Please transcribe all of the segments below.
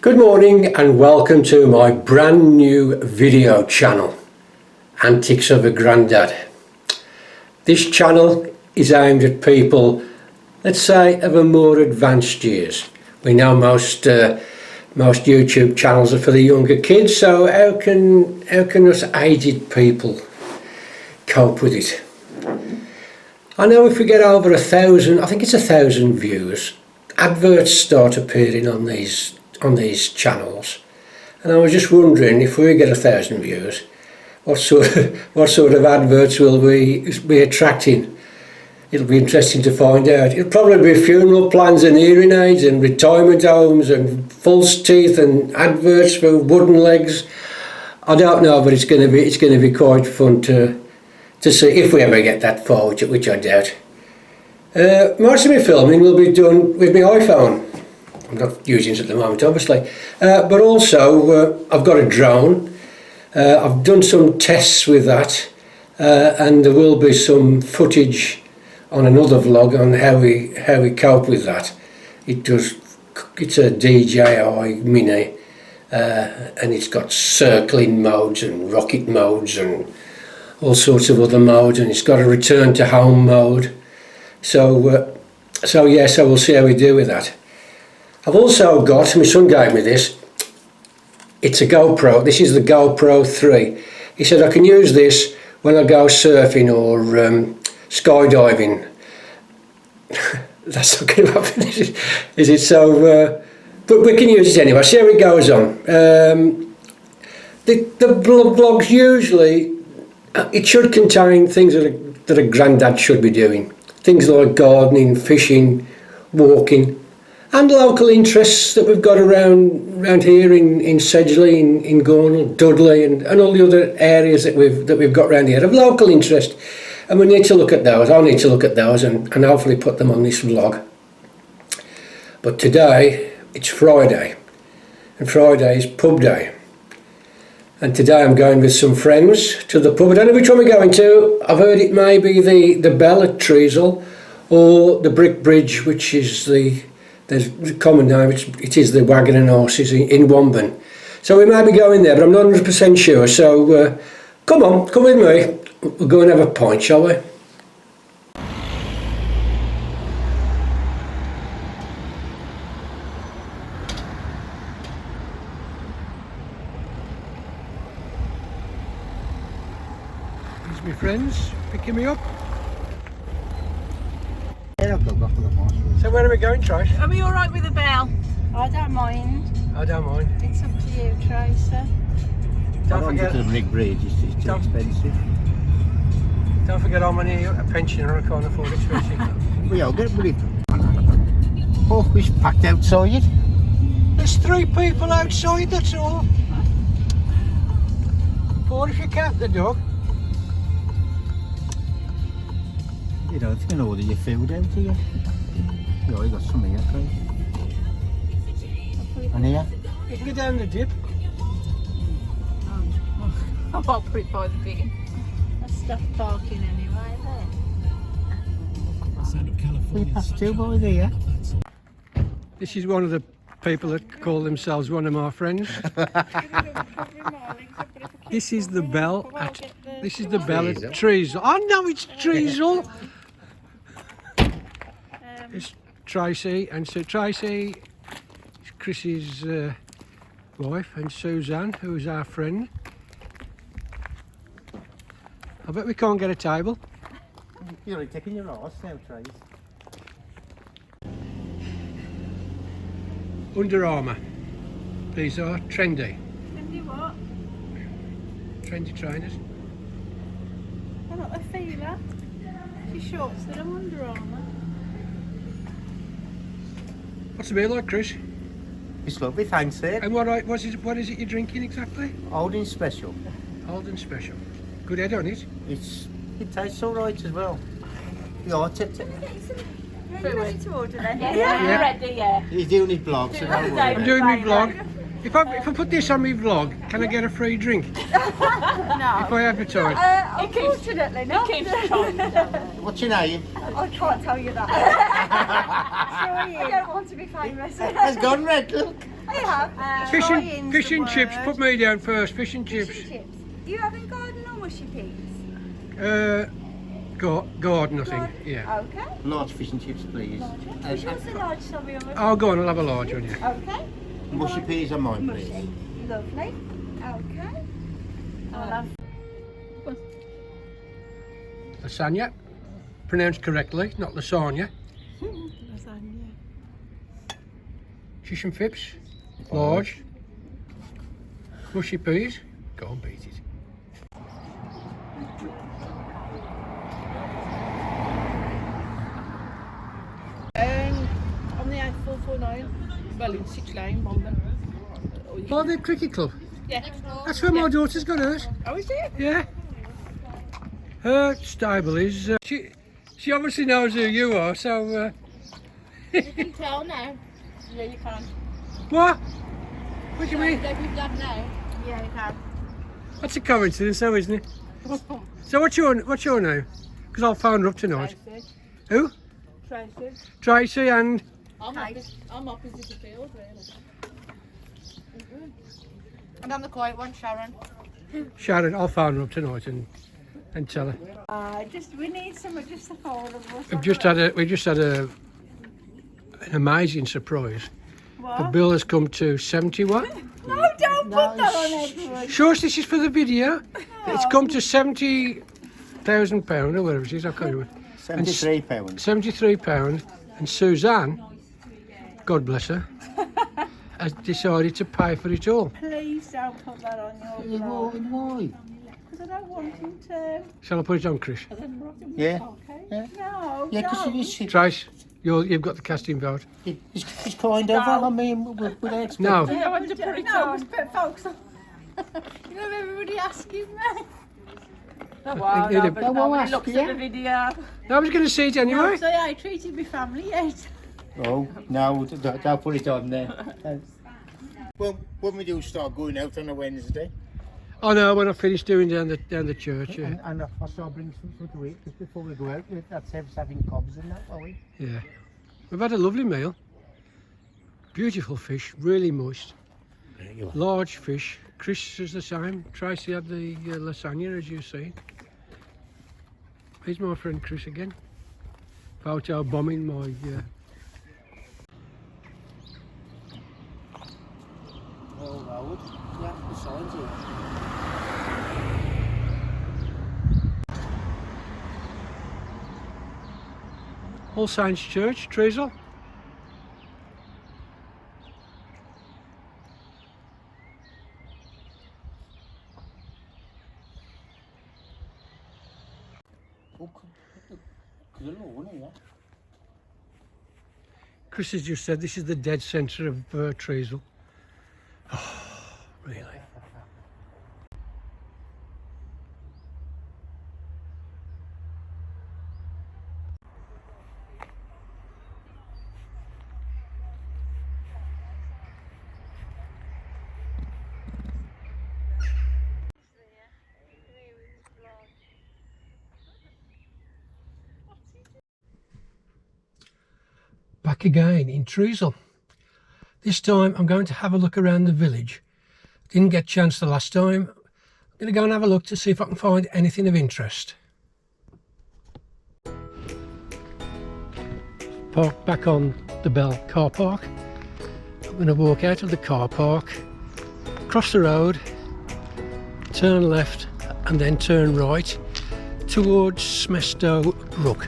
Good morning and welcome to my brand new video channel, Antics of a Grandad. This channel is aimed at people, let's say, of a more advanced years. We know most YouTube channels are for the younger kids, so how can us aged people cope with it? I know if we get over 1,000, I think it's 1,000 views, adverts start appearing on these channels, and I was just wondering, if we get 1,000 views, what sort of adverts will we be attracting? It'll be interesting to find out. It'll probably be funeral plans and hearing aids and retirement homes and false teeth and adverts for wooden legs. I don't know, but it's going to be quite fun to see if we ever get that far, which I doubt. Most of my filming will be done with my iPhone. I'm not using it at the moment, obviously, but also I've got a drone. I've done some tests with that, and there will be some footage on another vlog on how we cope with that. It's a DJI Mini, and it's got circling modes and rocket modes and all sorts of other modes, and it's got a return to home mode. So we'll see how we do with that. I've also got, my son gave me this, it's a GoPro. This is the GoPro 3. He said I can use this when I go surfing or skydiving. That's not going to happen, is it? So, but we can use it anyway, see how it goes on. The vlogs usually, it should contain things that a granddad should be doing. Things like gardening, fishing, walking, and local interests that we've got around here in Sedgley, in Gornal, Dudley, and all the other areas that we've got around here of local interest. And we need to look at those. I need to look at those and hopefully put them on this vlog. But today it's Friday, and Friday is pub day. And today I'm going with some friends to the pub. I don't know which one we're going to. I've heard it may be the Bell at Trysull or the Brick Bridge, which is the common name. It is the Wagon and Horses in Womben. So we may be going there, but I'm not 100% sure. So come with me. We'll go and have a pint, shall we? These are my friends picking me up. So where are we going, Trish? Are we alright with the bell? I don't mind. I don't mind. It's up to you, Trysull. Don't forget the Brick Bridge, it's too expensive. Don't forget I'm only a pensioner, I can't afford expensive. We all get it. Oh, it's packed outside. There's 3 people outside, that's all. 4 if you count the dog. You know, if you can order your food out here. Yeah, I got some here, please. And here? You can go down the dip. I'll put it by the bin. That's stuff parking anyway, We passed 2 by there. This is one of the people that call themselves one of my friends. This is the Bell at Trysull. Oh no, it's Trysull. It's Tracy, and so Tracy is Chris's wife, and Suzanne, who is our friend. I bet we can't get a table. You're only taking your arse now, Trace. Under Armour. These are trendy. Trendy what? Trendy trainers. I'm not a feeler. She's shorts that I'm Under Armour. What's the beer like, Chris? It's lovely, thanks, sir. And what is it you're drinking exactly? Old and special. Old and special. Good head on it. It tastes alright as well. Yeah, Are you ready to order then? Yeah, we're ready, yeah. he's doing his blog, so don't worry. I'm doing my vlog. If I put this on my vlog, can I get a free drink? No. If I advertise? Unfortunately not. What's your name? I can't tell you that. Sorry. I don't want to be famous. It's gone red, look. I have. Fish and chips. Put me down first. Fish and chips. Fish and chips. You having garden or mushy peas? Garden, I think. Yeah. Okay. Large fish and chips, please. Which one's the large, sorry? Oh, go on. I'll have a large one. Yeah. Okay. Mushy peas are mine, Mushy. please. Lovely. Okay. I'll have Lasagna, pronounced correctly, not lasagna. lasagna. Fish and chips, large. Mushy peas. Go on, beat it. On the A449, well in 6 Lane, Mander. Oh, the cricket club. Yeah. That's where my daughter's got hers. Oh, is it? Yeah. Her stable is. She obviously knows who you are, so. You can tell now. Yeah, you can. What? What do you mean? They've moved up now. Yeah, you can. That's a coincidence, though, isn't it? So what's your name? Because I'll phone her up tonight. Tracy. Who? Tracy. Tracy and. I'm opposite the field, really. And I'm the quiet one, Sharon. Sharon. I'll phone her up tonight and tell her. We need someone just to follow us. We just had an amazing surprise. What? The bill has come to 71. No, don't put that on everyone. Sure, this is for the video. It's come to £70,000 or whatever it is. I can't remember. £73. £73, and Suzanne, God bless her, has decided to pay for it all. Please don't put that on your vlog. Why? Because I don't want him to. Shall I put it on, Chris? Yeah. Okay. Yeah. No, Yeah, don't. because Trace, you've got the casting vote. it's kind of, I mean, without expecting. No. I want to put it on. Put folks on. You know, everybody asking me. Wow, no, but nobody looks at the video. No, I was going to see it anyway. So yeah, I treated my family yet. Oh, no, don't put it on there. Well, when we do start going out on a Wednesday. Oh no, when I finish doing down the church, yeah. And I shall bring some to eat just before we go out. That's having cobs and that, are we? Yeah. We've had a lovely meal. Beautiful fish, really moist. Large fish. Chris is the same. Tracy had the lasagna, as you see. Here's my friend Chris again. Photo bombing my. Oh, road. Yeah, the signs here. All Saints Church, Trysull. Chris has just said this is the dead centre of Trysull. Oh, really? Back again in Trysull. This time I'm going to have a look around the village. Didn't get a chance the last time. I'm going to go and have a look to see if I can find anything of interest. Parked back on the Bell car park. I'm going to walk out of the car park, cross the road, turn left and then turn right towards Smestow Brook.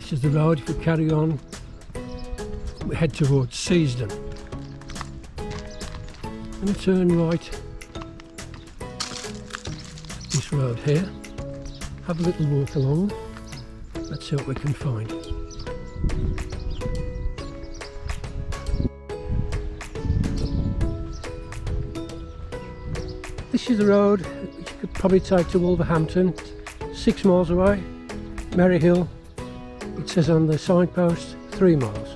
This is the road. If we carry on, we head towards Seasden. I'm going to turn right this road here, have a little walk along. Let's see what we can find. This this is the road which you could probably take to Wolverhampton, 6 miles away. Merry Hill, it says on the signpost, 3 miles.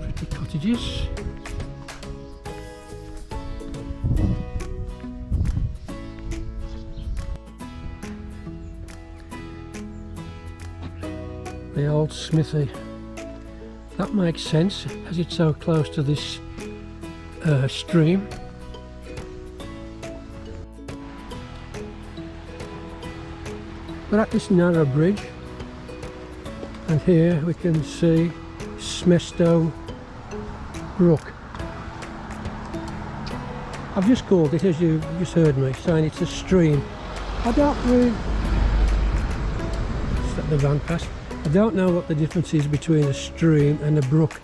Pretty cottages. The old smithy. That makes sense as it's so close to this stream. We're at this narrow bridge, and here we can see Smestow Brook. I've just called it, as you just heard me saying, it's a stream. I don't really... Is that the van pass? I don't know what the difference is between a stream and a brook.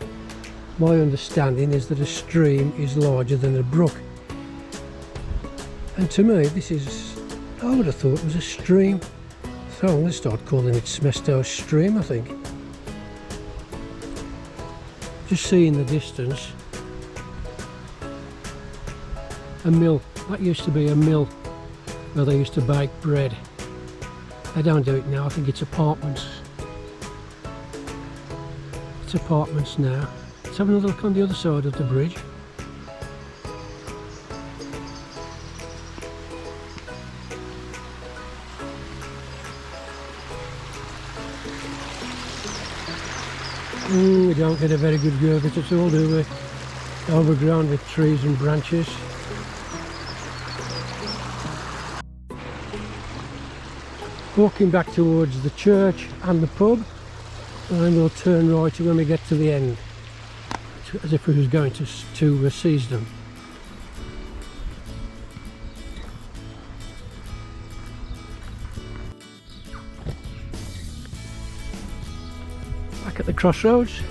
My understanding is that a stream is larger than a brook. And to me, this is... I would have thought it was a stream. So I'm going to start calling it Smestow Stream, I think. Just see in the distance a mill. That used to be a mill where they used to bake bread. They don't do it now, I think it's apartments. It's apartments now. Let's have another look on the other side of the bridge. We don't get a very good view of it at all, do we? Overgrown with trees and branches. Walking back towards the church and the pub, and then we'll turn right when we get to the end, as if we was going to Seasden. Back at the crossroads,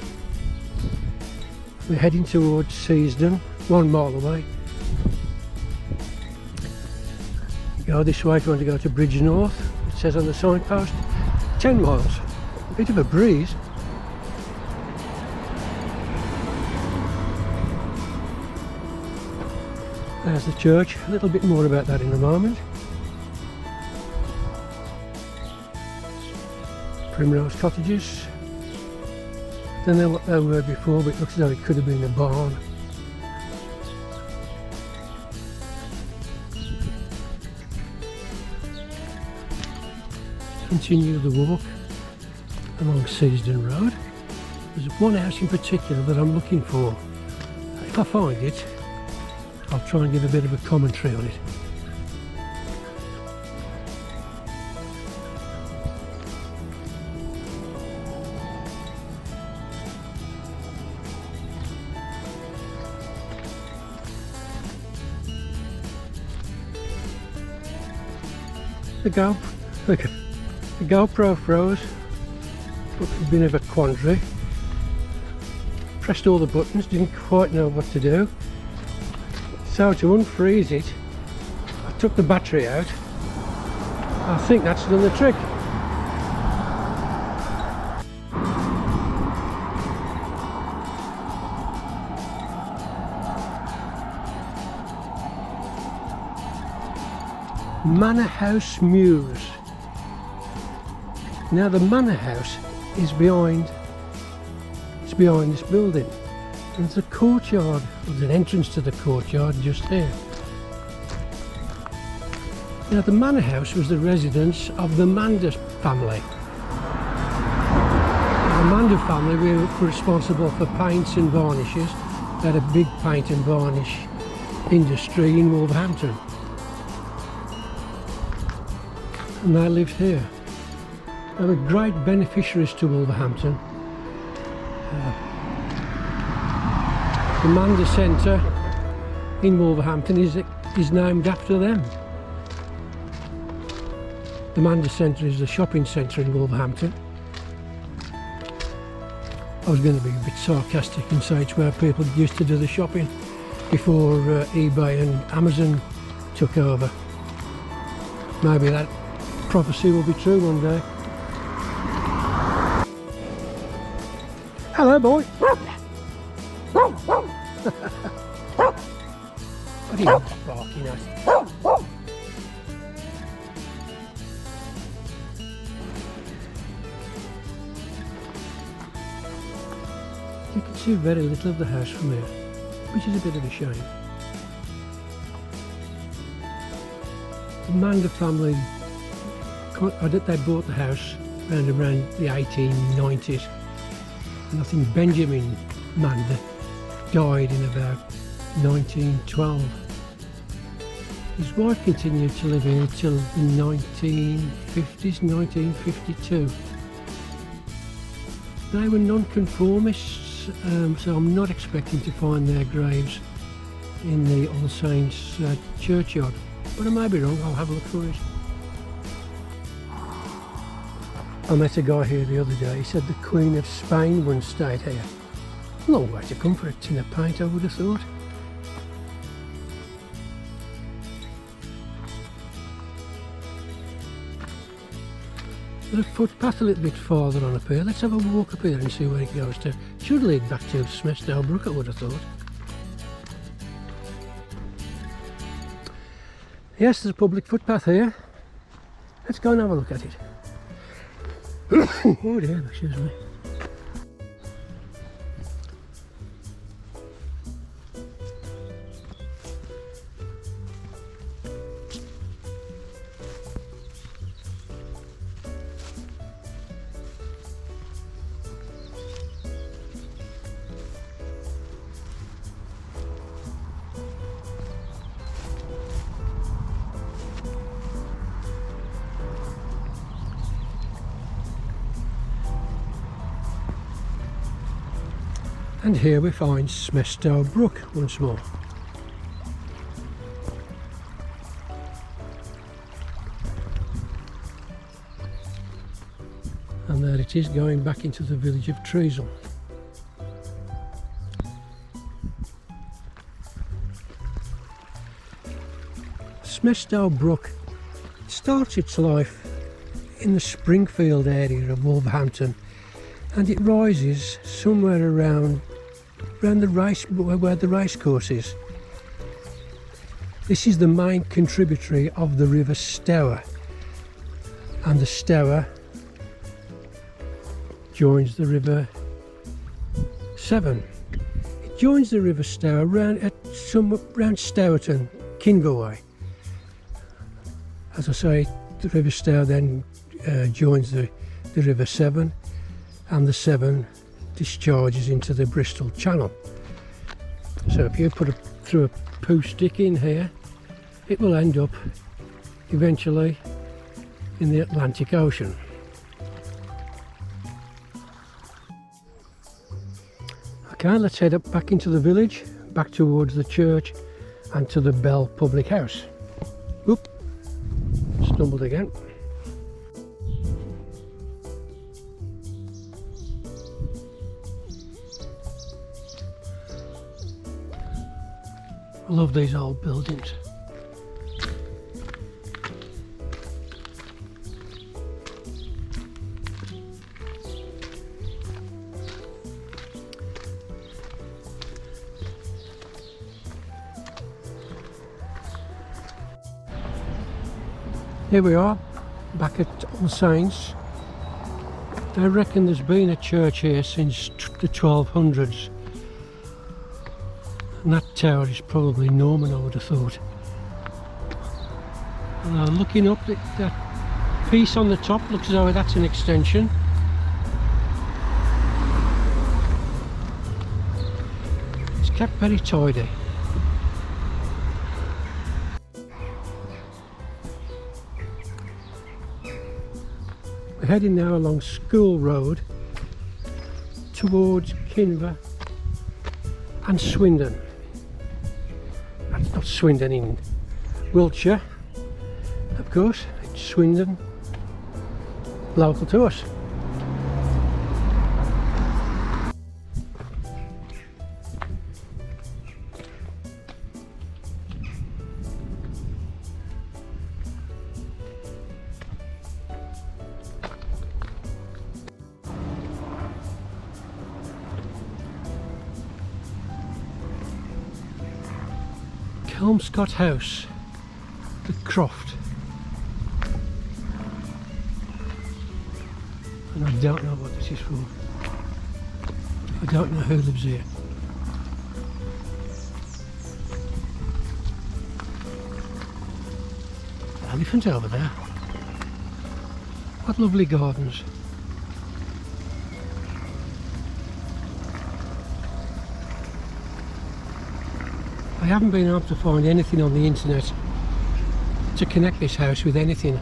we're heading towards Seasden, 1 mile away. Go this way if you want to go to Bridge North. It says on the signpost 10 miles. A bit of a breeze. There's the church. A little bit more about that in a moment. Primrose cottages. Don't know what they were before, but it looks as though it could have been a barn. Continue the walk along Seasden Road. There's one house in particular that I'm looking for. If I find it, I'll try and give a bit of a commentary on it. The GoPro froze, but a bit of a quandary. Pressed all the buttons, didn't quite know what to do. So to unfreeze it, I took the battery out. I think that's done the trick. Manor House Mews. Now the Manor House is behind this building. There's a courtyard, there's an entrance to the courtyard just here. Now the Manor House was the residence of the Mander family. The Mander family were responsible for paints and varnishes. They had a big paint and varnish industry in Wolverhampton. And they lived here. They were great beneficiaries to Wolverhampton. The Mander Centre in Wolverhampton is named after them. The Mander Centre is a shopping centre in Wolverhampton. I was going to be a bit sarcastic and say it's where people used to do the shopping before eBay and Amazon took over. Maybe that prophecy will be true one day. Hello, boy. What are you barking at? You can see very little of the house from here, which is a bit of a shame. The Mander family, they bought the house around the 1890s, and I think Benjamin Mander died in about 1912. His wife continued to live here till the 1950s, 1952. They were non-conformists, so I'm not expecting to find their graves in the All Saints churchyard, but I may be wrong. I'll have a look for it. I met a guy here the other day. He said the Queen of Spain once stayed here. Long way to come for a tin of paint, I would have thought. There's a footpath a little bit farther on up here. Let's have a walk up here and see where it goes to. Should lead back to Smestow Brook, I would have thought. Yes, there's a public footpath here. Let's go and have a look at it. Oh dear, excuse me. And here we find Smestow Brook once more. And there it is, going back into the village of Trysull. Smestow Brook starts its life in the Springfield area of Wolverhampton, and it rises somewhere around the race, where the race course is. This is the main contributory of the River Stour, and the Stour joins the River Severn. It joins the River Stour around Stourton, Kingle way. As I say, the River Stour then joins the River Severn, and the Severn discharges into the Bristol Channel. So if you through a poo stick in here, it will end up eventually in the Atlantic Ocean. Okay, let's head up back into the village, back towards the church and to the Bell Public House. Oop, stumbled again. I love these old buildings. Here we are, back at All Saints. They reckon there's been a church here since the 1200s. And that tower is probably Norman, I would have thought. Looking up, that piece on the top looks as though that's an extension. It's kept very tidy. We're heading now along School Road towards Kinver and Swindon. That's not Swindon in Wiltshire, of course, it's Swindon, local to us. Kelmscott House, the Croft. And I don't know what this is for. I don't know who lives here. Elephant over there. What lovely gardens. I haven't been able to find anything on the internet to connect this house with anything.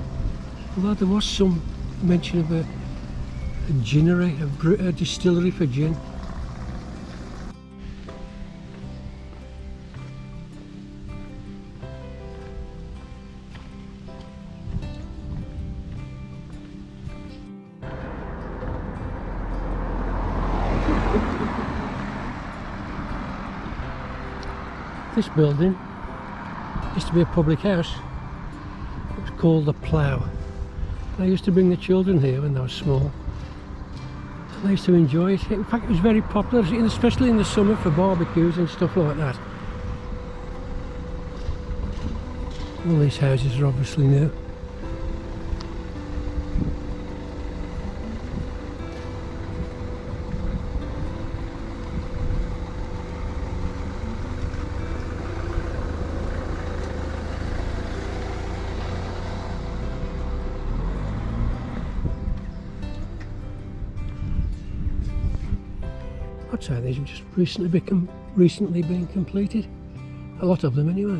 Although there was some mention of a ginnery, a distillery for gin. This building used to be a public house. It was called the Plough. I used to bring the children here when they were small. And they used to enjoy it. In fact, it was very popular, especially in the summer, for barbecues and stuff like that. All these houses are obviously new. I'd say these have just recently been completed. A lot of them anyway.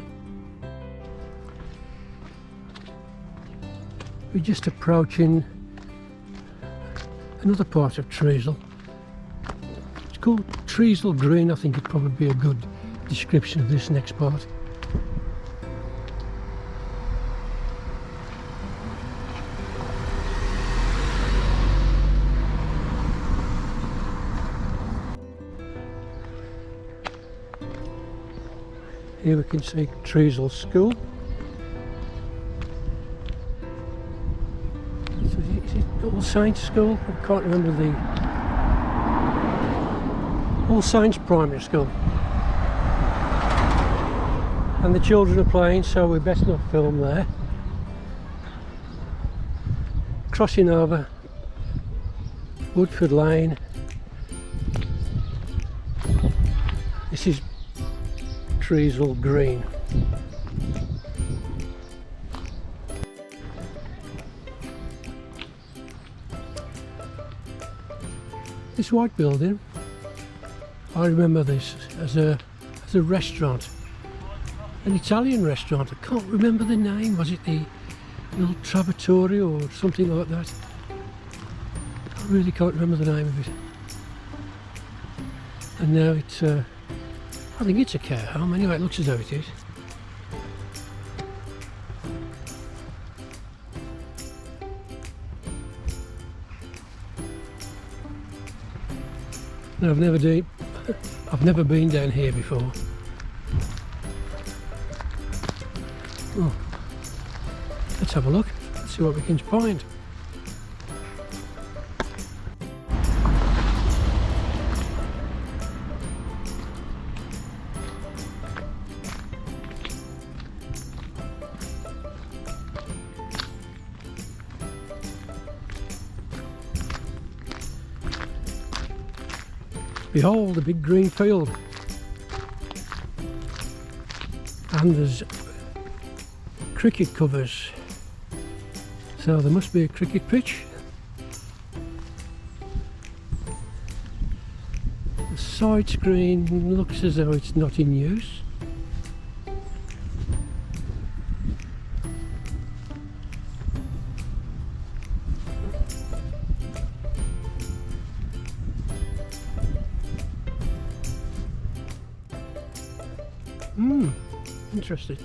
We're just approaching another part of Trysull. It's called Trysull Green. I think it'd probably be a good description of this next part. Here we can see Trysull School. Is it All Saints School? I can't remember the... All Saints Primary School. And the children are playing, so we best not film there. Crossing over Woodford Lane. This is Trysull Green. This white building, I remember this as a restaurant, an Italian restaurant. I can't remember the name. Was it the Il Trovatore or something like that? I really can't remember the name of it. And now it's I think it's a care home. Anyway, it looks as though it is. No, I've never been down here before. Oh, let's have a look. Let's see what we can find. Behold, the big green field. And there's cricket covers. So there must be a cricket pitch. The side screen looks as though it's not in use. Interesting.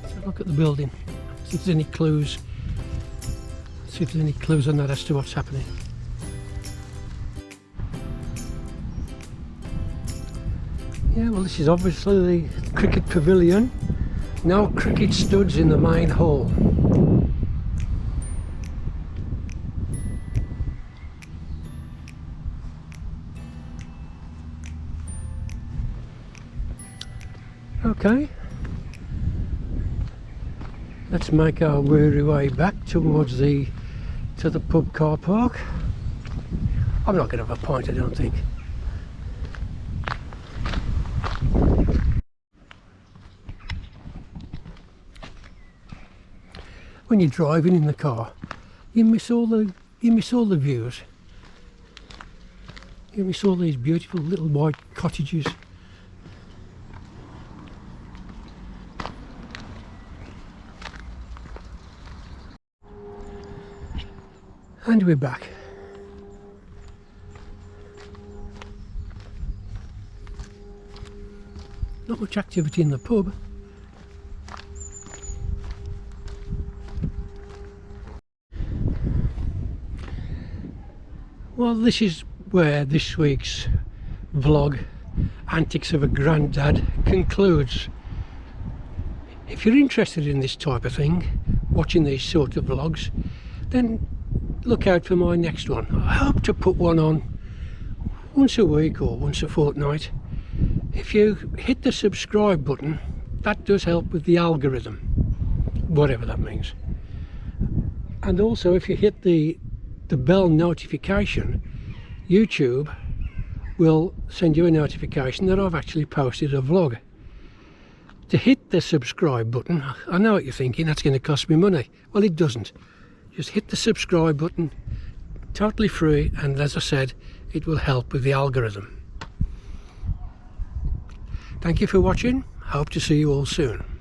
Let's have a look at the building. See if there's any clues. See if there's any clues on that as to what's happening. Yeah, well, this is obviously the cricket pavilion. No cricket studs in the main hall. Okay, Let's make our weary way back towards the pub car park. I'm not going to have a pint, I don't think. When you're driving in the car, you miss all the views. You miss all these beautiful little white cottages. And we're back. Not much activity in the pub. Well, this is where this week's vlog, Antics of a Grandad, concludes. If you're interested in this type of thing, watching these sort of vlogs, then look out for my next one. I hope to put one on once a week or once a fortnight. If you hit the subscribe button, that does help with the algorithm, whatever that means. And also if you hit the bell notification, YouTube will send you a notification that I've actually posted a vlog. To hit the subscribe button, I know what you're thinking, that's going to cost me money. Well, it doesn't. Just hit the subscribe button, totally free, and as I said, it will help with the algorithm. Thank you for watching. Hope to see you all soon.